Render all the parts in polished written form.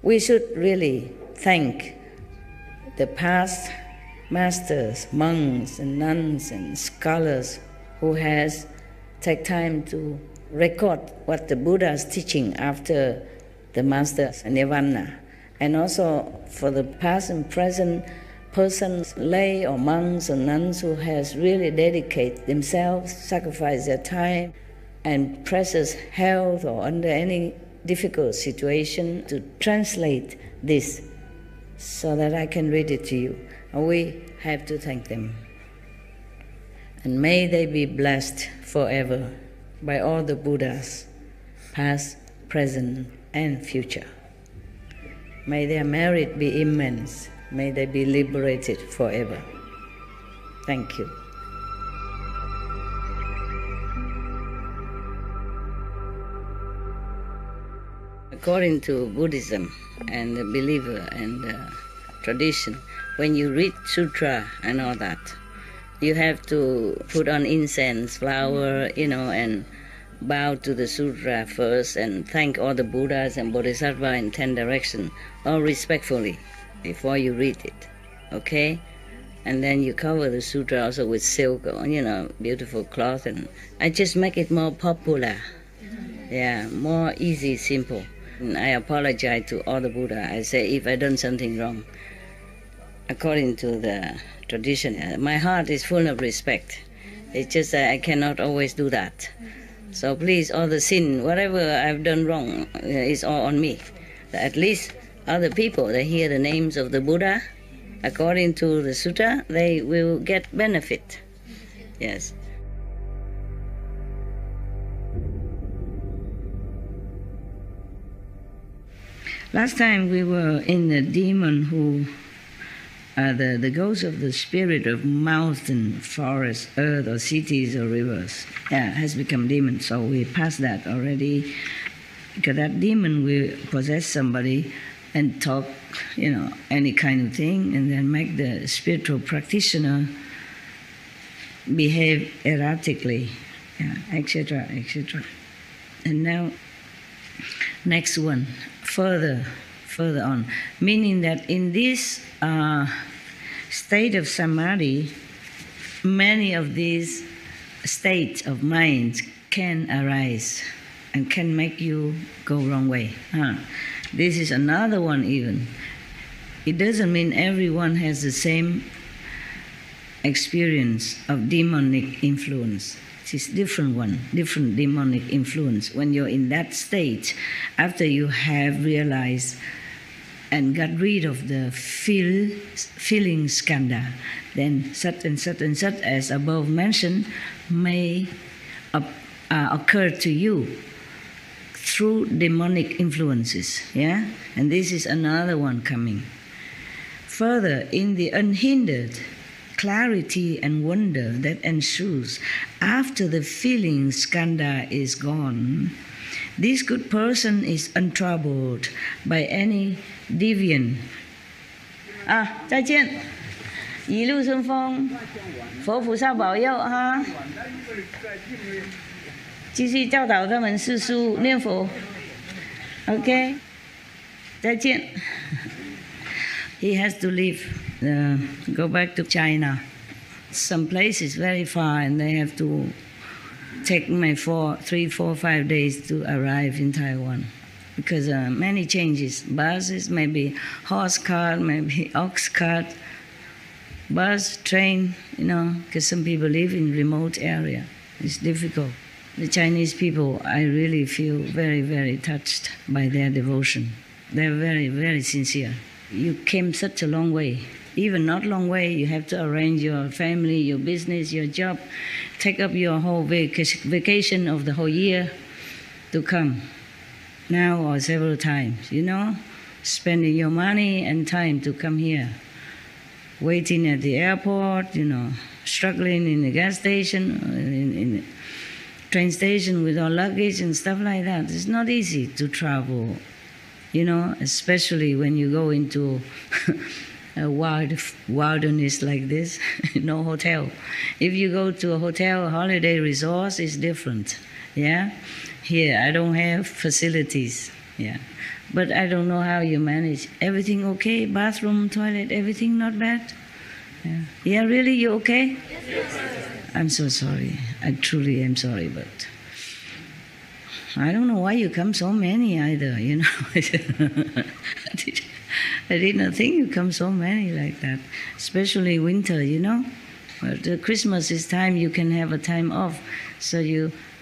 We should really thank the past masters, monks and nuns and scholars who has take time to record what the Buddha is teaching after the master's nirvana. And also for the past and present persons, lay or monks or nuns who has really dedicated themselves, sacrificed their time and precious health or under any difficult situation to translate this so that I can read it to you. And we have to thank them. And may they be blessed forever by all the Buddhas, past, present, and future. May their merit be immense. May they be liberated forever. Thank you. According to Buddhism and the believer and the tradition, when you read sutra and all that, you have to put on incense, flower, and bow to the sutra first and thank all the Buddhas and Bodhisattvas in 10 directions, all respectfully, before you read it, okay? And then you cover the sutra also with silk, beautiful cloth, and I just make it more popular, more easy, simple. And I apologize to all the Buddha. I say if I done something wrong, according to the tradition, my heart is full of respect. It's just that I cannot always do that. So please, all the sin, whatever I've done wrong, is all on me. At least other people, they hear the names of the Buddha, according to the sutta, they will get benefit. Yes. Last time we were in the demon who, the ghost of the spirit of mountain, forest, earth, or cities or rivers, has become demon. So we passed that already. Because that demon will possess somebody and talk, any kind of thing, and then make the spiritual practitioner behave erratically, etc., etc. And now, next one. Further on, meaning that in this state of samadhi, many of these states of mind can arise and can make you go wrong way. This is another one even. It doesn't mean everyone has the same experience of demonic influence. It's different one, different demonic influence. When you're in that state, after you have realized and got rid of the feeling skandha, then such and such and such as above mentioned may occur to you through demonic influences. And this is another one coming. Further, in the unhindered clarity and wonder that ensues after the feeling skandha is gone, this good person is untroubled by any deviant. 再见，一路顺风，佛菩萨保佑哈！继续教导他们四书念佛。OK， 再见。He has to leave. Go back to China. Some place is very far and they have to take 3, 4, 5 days to arrive in Taiwan because many changes. Buses, maybe horse cart, maybe ox cart, bus, train, because some people live in remote area. It's difficult. The Chinese people, I really feel very, very touched by their devotion. They're very, very sincere. You came such a long way. Even not long way, you have to arrange your family, your business, your job, take up your whole vacation of the whole year to come. Now or several times, spending your money and time to come here. Waiting at the airport, struggling in the gas station, in the train station with our luggage and stuff like that. It's not easy to travel, especially when you go into a wilderness like this, no hotel. If you go to a hotel, holiday resort, it's different, Here, I don't have facilities, But I don't know how you manage. Everything okay? Bathroom, toilet, everything not bad? Yeah, really, you okay? Yes. I'm so sorry. I truly am sorry, but I don't know why you come so many either, you know. I did not think you come so many like that, especially winter, you know. But Christmas is time you can have a time off, so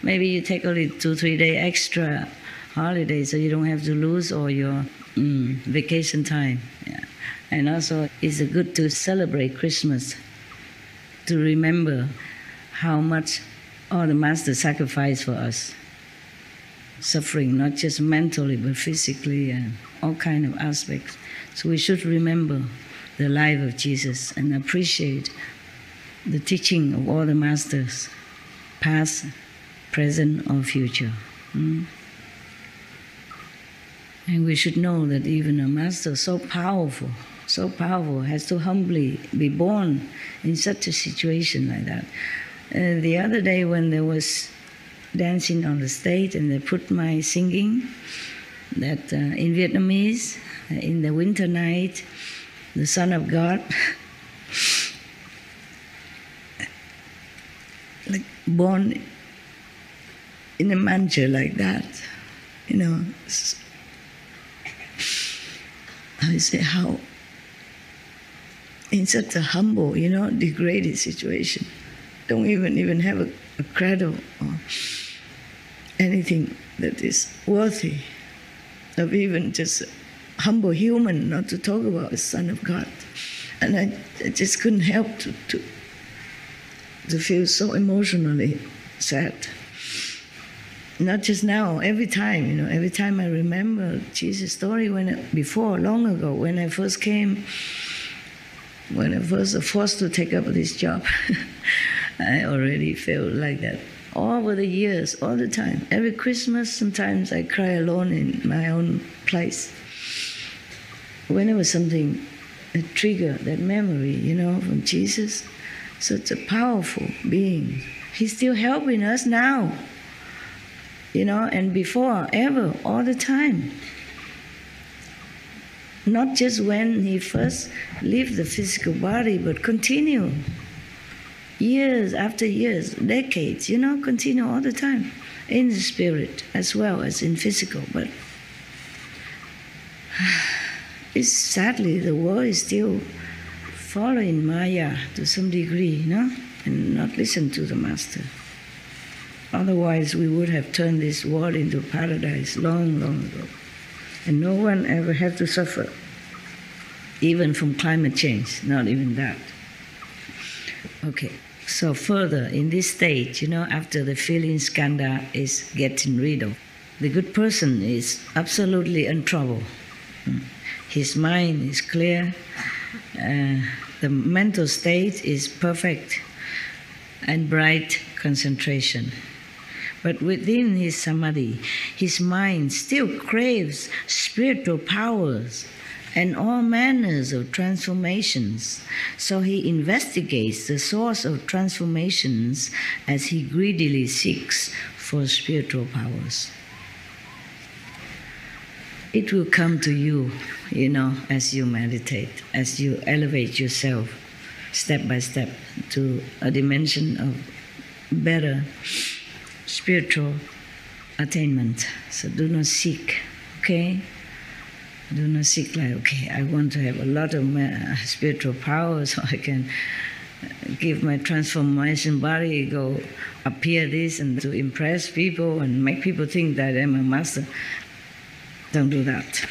maybe you take only 2-3 days extra holiday, so you don't have to lose all your vacation time. Yeah. And also, it's good to celebrate Christmas, to remember how much all the Master sacrificed for us, suffering not just mentally but physically and all kind of aspects. So we should remember the life of Jesus and appreciate the teaching of all the Masters, past, present, or future. And we should know that even a Master so powerful, has to humbly be born in such a situation like that. The other day when there was dancing on the stage and they put my singing, that in Vietnamese, in the winter night, the Son of God, like born in a manger like that, you know. I say how, in such a humble, you know, degraded situation, don't even have a cradle or anything that is worthy of even just a humble human, not to talk about the Son of God. And I just couldn't help to feel so emotionally sad. Not just now, every time, you know, every time I remember Jesus' story long ago, when I first came, when I was forced to take up this job, I already felt like that. All over the years, all the time. Every Christmas, sometimes I cry alone in my own place. Whenever something that triggered that memory, you know, from Jesus, such a powerful being. He's still helping us now, you know, and before, ever, all the time. Not just when he first left the physical body, but continue. Years after years, decades, you know, continue all the time. In the spirit as well as in physical. But sadly, the world is still following Maya to some degree, you know, and not listen to the Master. Otherwise, we would have turned this world into paradise long, long ago. And no one ever had to suffer, even from climate change, not even that. Okay, so further, in this stage, you know, after the feeling skandha is getting rid of, the good person is absolutely untroubled. His mind is clear, the mental state is perfect and bright concentration. But within his samadhi, his mind still craves spiritual powers and all manners of transformations. So he investigates the source of transformations as he greedily seeks for spiritual powers. It will come to you, you know, as you meditate, as you elevate yourself step by step to a dimension of better spiritual attainment. So do not seek, okay? Do not seek like, okay, I want to have a lot of spiritual power so I can give my transformation body, go appear this and to impress people and make people think that I'm a master. Don't do that.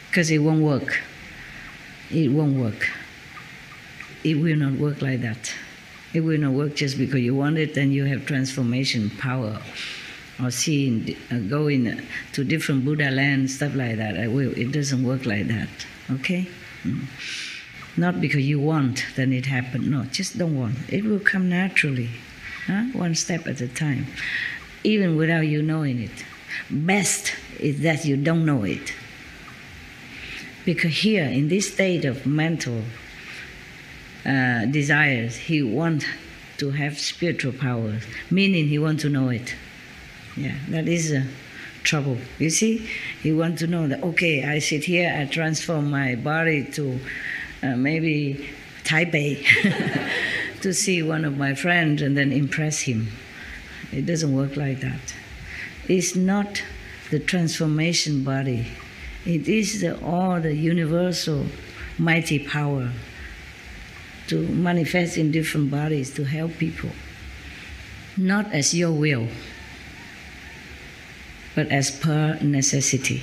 Because it won't work. It won't work. It will not work like that. It will not work just because you want it and you have transformation power. Or going to different Buddha land, stuff like that. It doesn't work like that, okay? Not because you want, then it happens. No, just don't want. It will come naturally, one step at a time, even without you knowing it. Best is that you don't know it. Because here, in this state of mental desires, he wants to have spiritual powers, meaning he wants to know it. Yeah, that is trouble. You see, he wants to know that, okay, I sit here, I transform my body to maybe Taipei to see one of my friends and then impress him. It doesn't work like that. It's not the transformation body. It is all the universal mighty power to manifest in different bodies to help people. Not as your will, but as per necessity.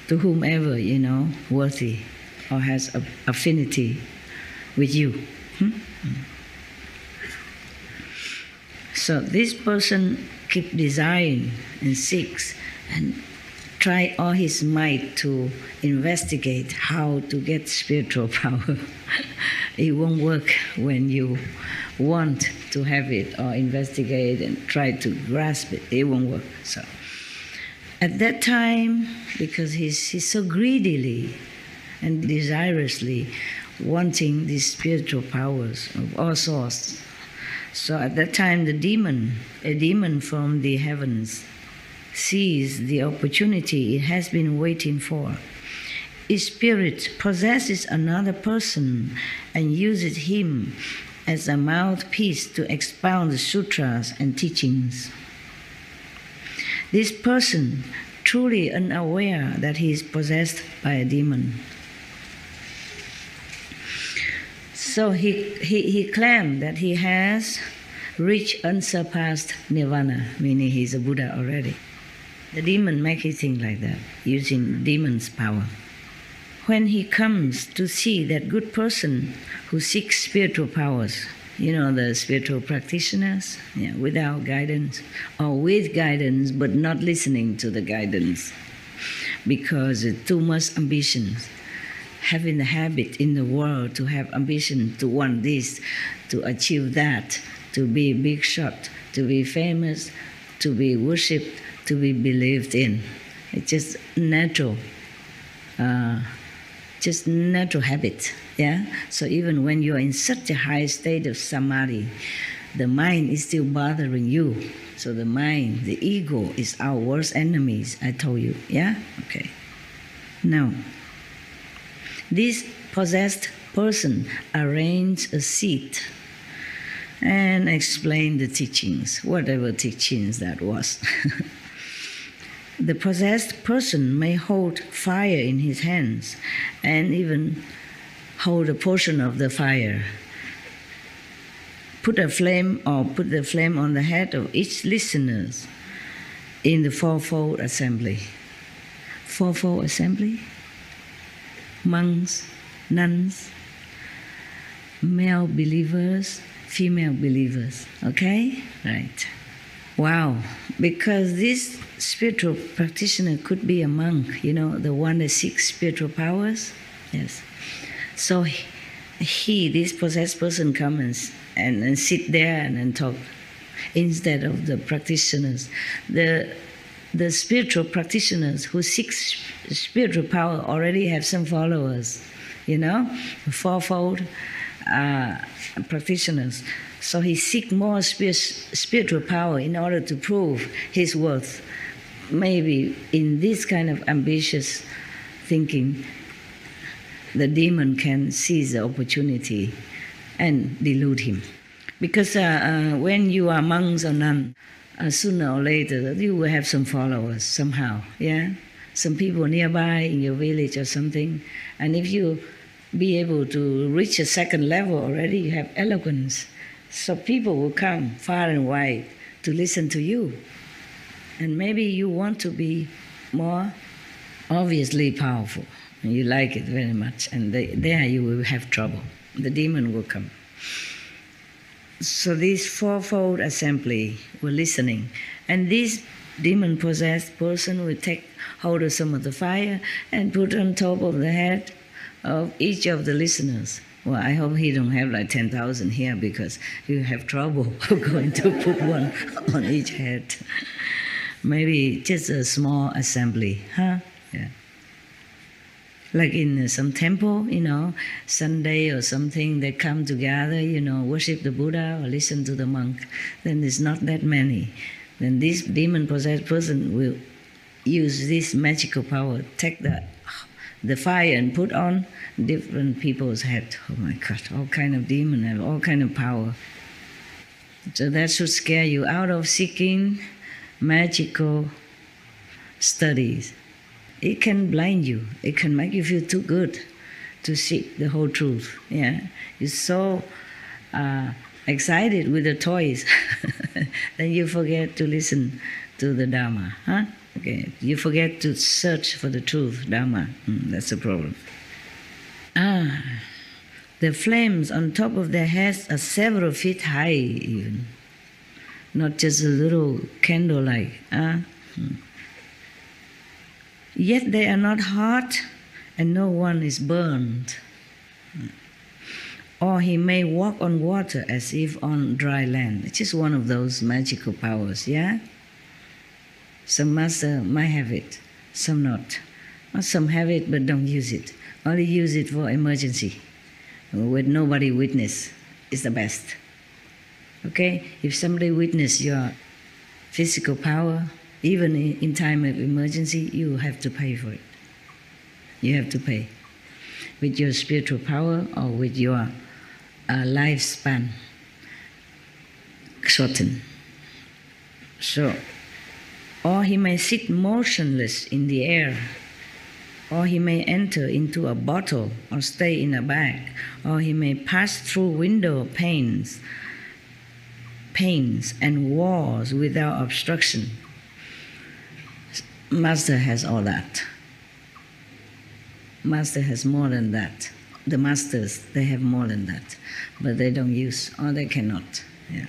To whomever, worthy or has affinity with you. So this person keeps desiring and seeks and try all his might to investigate how to get spiritual power. It won't work when you want to have it or investigate and try to grasp it. It won't work. So at that time, because he's so greedily and desirously wanting these spiritual powers of all sorts. So at that time, a demon from the heavens, sees the opportunity it has been waiting for. Its spirit possesses another person and uses him as a mouthpiece to expound the sutras and teachings. This person, truly unaware that he is possessed by a demon. So he claimed that he has reached unsurpassed nirvana, meaning he's a Buddha already. The demon makes it think like that, using demon's power. When he comes to see that good person who seeks spiritual powers, the spiritual practitioners, without guidance, or with guidance but not listening to the guidance, because too much ambition, having the habit in the world to have ambition to want this, to achieve that, to be big shot, to be famous, to be worshipped, to be believed in. It's just natural habit. So even when you are in such a high state of samadhi, the mind is still bothering you. So the mind, the ego, is our worst enemies, I told you. Okay. Now, this possessed person arranged a seat and explained the teachings, whatever teachings that was. The possessed person may hold fire in his hands and even hold a portion of the fire. Put the flame on the head of each listener in the fourfold assembly. Fourfold assembly? Monks, nuns, male believers, female believers. Okay? Right. Wow. Because this spiritual practitioner could be a monk, the one that seeks spiritual powers. Yes. So this possessed person comes and sit there and talk instead of the practitioners. The spiritual practitioners who seek spiritual power already have some followers, fourfold practitioners. So he seeks more spiritual power in order to prove his worth. Maybe in this kind of ambitious thinking, the demon can seize the opportunity and delude him. Because when you are monks or nuns, sooner or later you will have some followers somehow, some people nearby in your village or something. And if you be able to reach a second level already, you have eloquence. So people will come far and wide to listen to you. And maybe you want to be more obviously powerful. And you like it very much. And there you will have trouble. The demon will come. So this fourfold assembly were listening. And this demon-possessed person will take hold of some of the fire and put on top of the head of each of the listeners. Well, I hope he don't have like 10,000 here, because you have trouble going to put one on each head. Maybe just a small assembly, huh? Like in some temple, Sunday or something, they come together, worship the Buddha or listen to the monk. Then there's not that many. Then this demon-possessed person will use this magical power, take the fire and put on different people's head. Oh my God, all kind of demon have all kind of power. So that should scare you out of seeking magical studies. It can blind you. It can make you feel too good to seek the whole truth. Yeah, you're so excited with the toys, then you forget to listen to the Dharma. Huh? Okay, you forget to search for the truth, Dharma. That's a problem. The flames on top of their heads are several feet high even. Not just a little candlelight. Yet they are not hot and no one is burned. Or he may walk on water as if on dry land. It's just one of those magical powers, yeah? Some master might have it, some not. Or some have it but don't use it. Only use it for emergency, with nobody witness. Is the best. Okay? If somebody witness your physical power, even in time of emergency, you have to pay for it. You have to pay. With your spiritual power or with your lifespan shortened. So, or he may sit motionless in the air, or he may enter into a bottle or stay in a bag, or he may pass through window panes and walls without obstruction. Master has all that. Master has more than that. The masters, they have more than that, but they don't use, or they cannot. Yeah.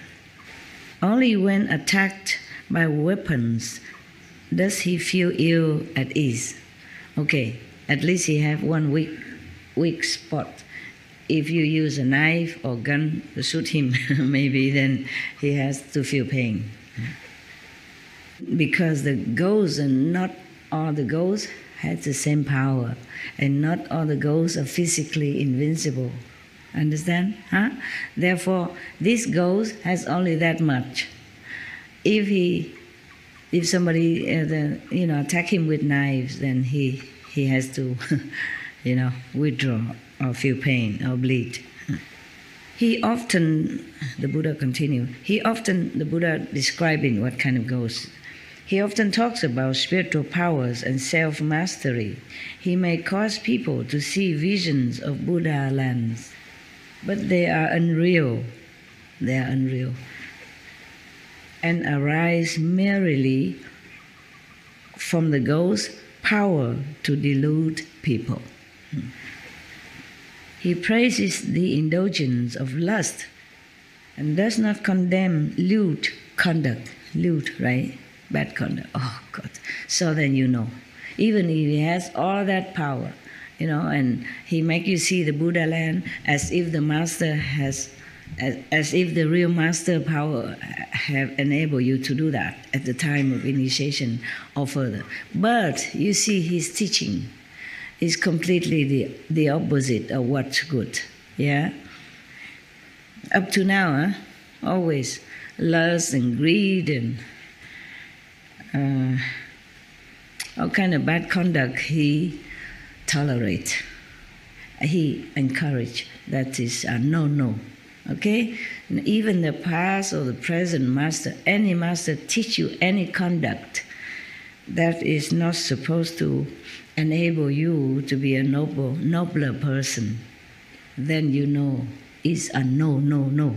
Only when attacked by weapons does he feel ill at ease. Okay, at least he have one weak spot. If you use a knife or gun to shoot him, maybe then he has to feel pain. Because the ghosts, and not all the ghosts, has the same power, and not all the ghosts are physically invincible. Understand? Huh? Therefore, this ghost has only that much. If somebody attack him with knives, then he has to withdraw or feel pain or bleed. The Buddha continued, the Buddha describing what kind of ghost. He often talks about spiritual powers and self-mastery. He may cause people to see visions of Buddha lands, but they are unreal. They are unreal. And arise merely from the ghost's power to delude people. He praises the indulgence of lust and does not condemn lewd conduct. Lewd, right? Bad conduct. Oh, God. So then you know. Even if he has all that power, and he make you see the Buddha land as if the master has, as if the real master power have enabled you to do that at the time of initiation or further. But you see his teaching is completely the opposite of what's good. Yeah? Up to now, always lust and greed and all kind of bad conduct he tolerate. He encourage. That is a no. Okay? And even the past or the present master, any master teach you any conduct that is not supposed to enable you to be a nobler person, then you know it's a no.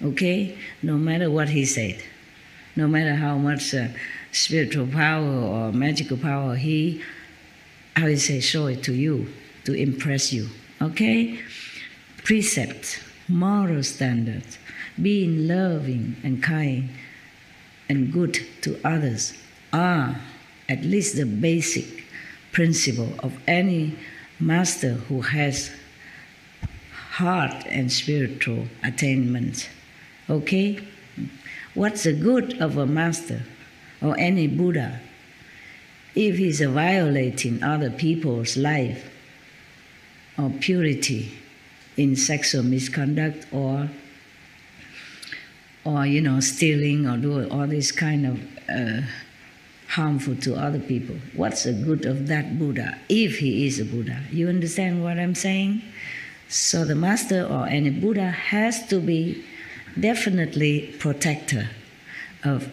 Okay? No matter what he said, no matter how much spiritual power or magical power he, show it to you, to impress you. Okay? Precepts, moral standards, being loving and kind and good to others are at least the basic principle of any master who has heart and spiritual attainment. Okay? What's the good of a master or any Buddha if he's violating other people's life or purity in sexual misconduct or stealing or do all this kind of harmful to other people. What's the good of that Buddha if he is a Buddha? You understand what I'm saying? So the master or any Buddha has to be definitely protector of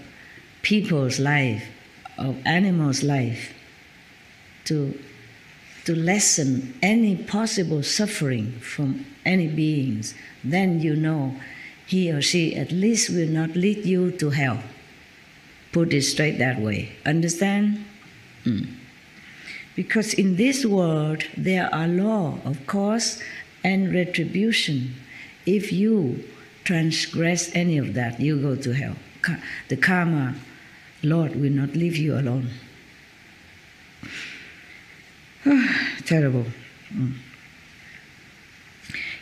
people's life, of animals' life, to lessen any possible suffering from any beings. Then you know he or she at least will not lead you to hell. Put it straight that way. Understand? Because in this world there are law of cause and retribution. If you transgress any of that, you go to hell. The karma Lord will not leave you alone. Terrible.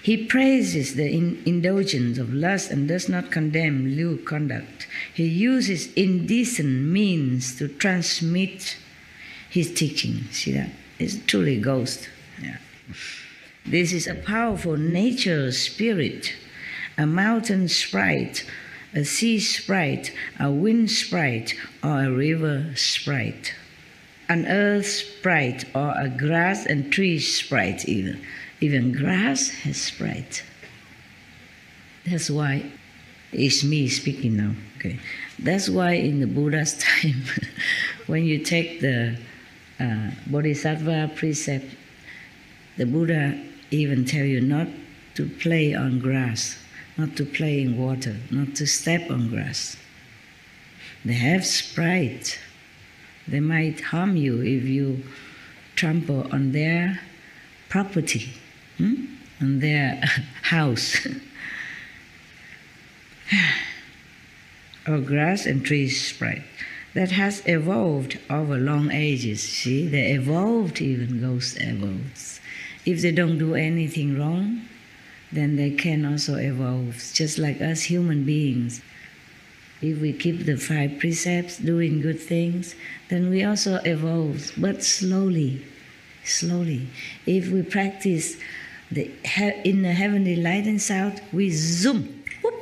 He praises the indulgence of lust and does not condemn lewd conduct. He uses indecent means to transmit his teaching. See that? It's truly ghost. Yeah. This is a powerful nature spirit, a mountain sprite, a sea sprite, a wind sprite, or a river sprite, an earth sprite, or a grass and tree sprite even. Even grass has sprite. That's why it's me speaking now. Okay, that's why in the Buddha's time, when you take the Bodhisattva precept, the Buddha even tell you not to play on grass, not to play in water, not to step on grass. They have sprite. They might harm you if you trample on their property. On their house. Or grass and trees sprite. That has evolved over long ages. See, they evolved, even ghosts evolve. If they don't do anything wrong, then they can also evolve, just like us human beings. If we keep the 5 precepts, doing good things, then we also evolve, but slowly, slowly. If we practice in the heavenly light and sound, we zoom, whoop,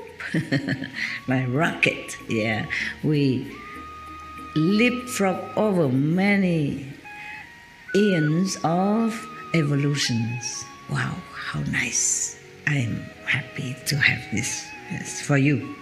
like rocket. Yeah, we leapfrog over many eons of evolutions. Wow, how nice! I am happy to have this. Yes, for you.